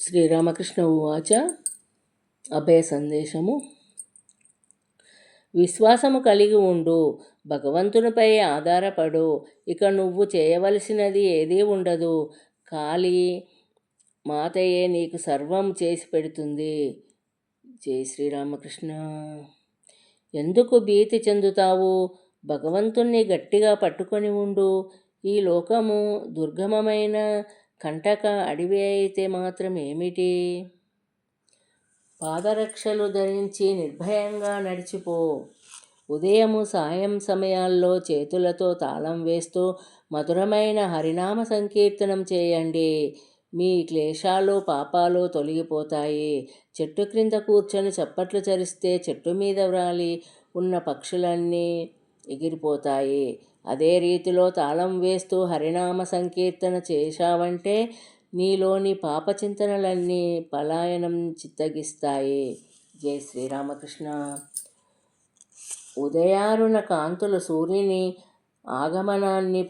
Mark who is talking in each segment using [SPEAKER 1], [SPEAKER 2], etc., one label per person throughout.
[SPEAKER 1] శ్రీరామకృష్ణ ఉవాచ. అభయ సందేశము. విశ్వాసము కలిగి ఉండు, భగవంతునిపై ఆధారపడు. ఇక నువ్వు చేయవలసినది ఏదీ ఉండదు. కాళీ మాతయే నీకు సర్వం చేసి పెడుతుంది. జై శ్రీరామకృష్ణ. ఎందుకు భీతి చెందుతావు? భగవంతుణ్ణి గట్టిగా పట్టుకొని ఉండు. ఈ లోకము దుర్గమమైన కంటక అడవి అయితే మాత్రం ఏమిటి? పాదరక్షలు ధరించి నిర్భయంగా నడిచిపో. ఉదయము సాయం సమయాల్లో చేతులతో తాళం వేస్తూ మధురమైన హరినామ సంకీర్తనం చేయండి. మీ క్లేశాలు పాపాలు తొలగిపోతాయి. చెట్టు క్రింద కూర్చొని చప్పట్లు చరిస్తే చెట్టు మీద వ్రాలి ఉన్న పక్షులన్నీ ఎగిరిపోతాయి. అదే రీతిలో తాళం వేస్తూ హరినామ సంకీర్తన చేశావంటే నీలోని పాపచింతనలన్నీ పలాయనం చిత్తగిస్తాయి. జై శ్రీరామకృష్ణ. ఉదయారుణ కాంతులు సూర్యుని ఆగమనాన్ని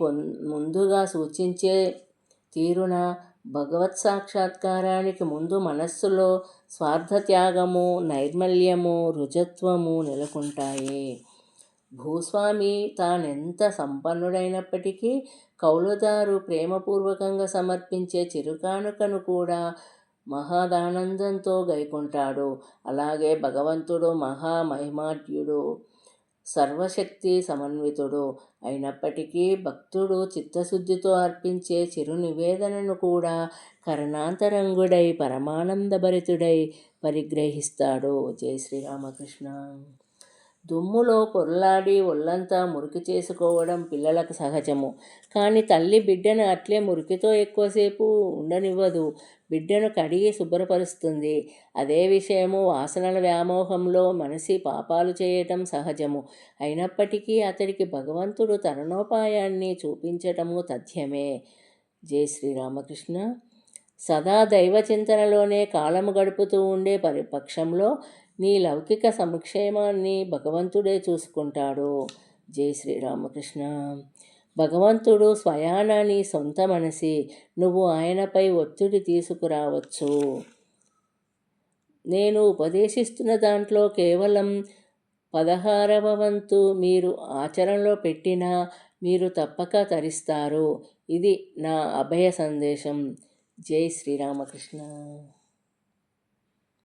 [SPEAKER 1] ముందుగా సూచించే తీరున భగవత్ సాక్షాత్కారానికి ముందు మనస్సులో స్వార్థత్యాగము, నైర్మల్యము, రుజత్వము నెలకొంటాయి. భూస్వామి తానెంత సంపన్నుడైనప్పటికీ కౌలుదారు ప్రేమపూర్వకంగా సమర్పించే చిరుకానుకను కూడా మహాదానందంతో గైకొంటాడు. అలాగే భగవంతుడు మహామహిమాఢ్యుడు, సర్వశక్తి సమన్వితుడు అయినప్పటికీ భక్తుడు చిత్తశుద్ధితో అర్పించే చిరు నివేదనను కూడా కరుణాంతరంగుడై పరమానందభరితుడై పరిగ్రహిస్తాడు. జై శ్రీరామకృష్ణ. దుమ్ములో పొర్లాడి ఒళ్ళంతా మురికి చేసుకోవడం పిల్లలకు సహజము. కానీ తల్లి బిడ్డను అట్లే మురికితో ఎక్కువసేపు ఉండనివ్వదు. బిడ్డను కడిగి శుభ్రపరుస్తుంది. అదే విషయము వాసనల వ్యామోహంలో మనిషి పాపాలు చేయటం సహజము. అయినప్పటికీ అతడికి భగవంతుడు తరుణోపాయాన్ని చూపించటము తథ్యమే. జై శ్రీరామకృష్ణ. సదా దైవ చింతనలోనే కాలము గడుపుతూ ఉండే పక్షంలో నీ లౌకిక సంక్షేమాన్ని భగవంతుడే చూసుకుంటాడు. జై శ్రీరామకృష్ణ. భగవంతుడు స్వయాన నీ సొంత మనిషి. నువ్వు ఆయనపై ఒత్తిడి తీసుకురావచ్చు. నేను ఉపదేశిస్తున్న దాంట్లో కేవలం 16వ వంతు మీరు ఆచరణలో పెట్టినా మీరు తప్పక తరిస్తారు. ఇది నా అభయ సందేశం. జై శ్రీరామకృష్ణ.